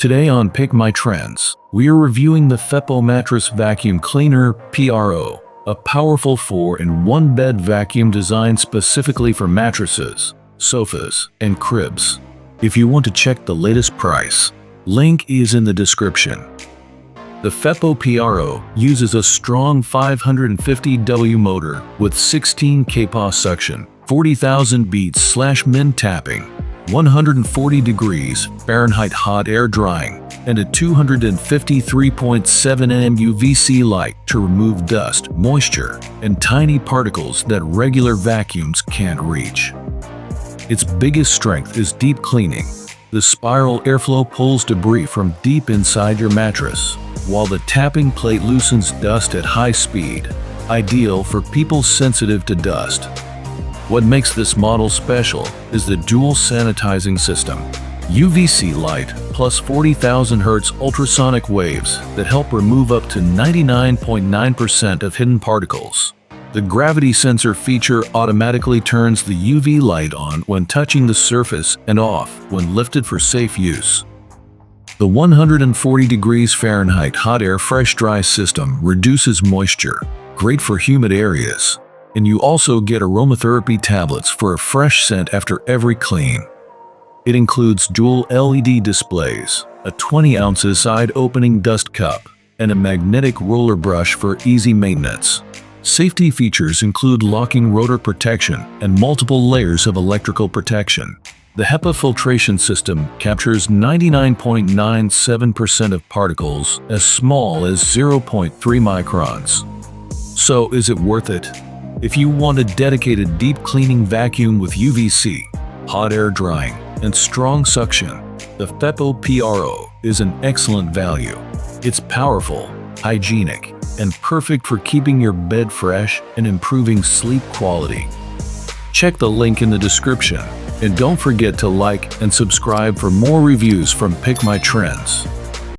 Today on Pick My Trends, we are reviewing the FEPPO Mattress Vacuum Cleaner PRO, a powerful 4-in-1 bed vacuum designed specifically for mattresses, sofas, and cribs. If you want to check the latest price, link is in the description. The FEPPO PRO uses a strong 550W motor with 16 kPa suction, 40,000 beats/min tapping, 140 degrees Fahrenheit hot air drying, and a 253.7 nm UVC light to remove dust, moisture, and tiny particles that regular vacuums can't reach. Its biggest strength is deep cleaning. The spiral airflow pulls debris from deep inside your mattress, while the tapping plate loosens dust at high speed, ideal for people sensitive to dust. What makes this model special is the dual sanitizing system, UVC light plus 40,000 Hz ultrasonic waves that help remove up to 99.9% of hidden particles. The gravity sensor feature automatically turns the UV light on when touching the surface and off when lifted for safe use. The 140 degrees Fahrenheit hot air fresh dry system reduces moisture, great for humid areas. And you also get aromatherapy tablets for a fresh scent after every clean. It includes dual LED displays, a 20-ounce side-opening dust cup, and a magnetic roller brush for easy maintenance. Safety features include locking rotor protection and multiple layers of electrical protection. The HEPA filtration system captures 99.97% of particles as small as 0.3 microns. So is it worth it? If you want a dedicated deep cleaning vacuum with UVC, hot air drying, and strong suction, the FEPPO PRO is an excellent value. It's powerful, hygienic, and perfect for keeping your bed fresh and improving sleep quality. Check the link in the description, and don't forget to like and subscribe for more reviews from Pick My Trends.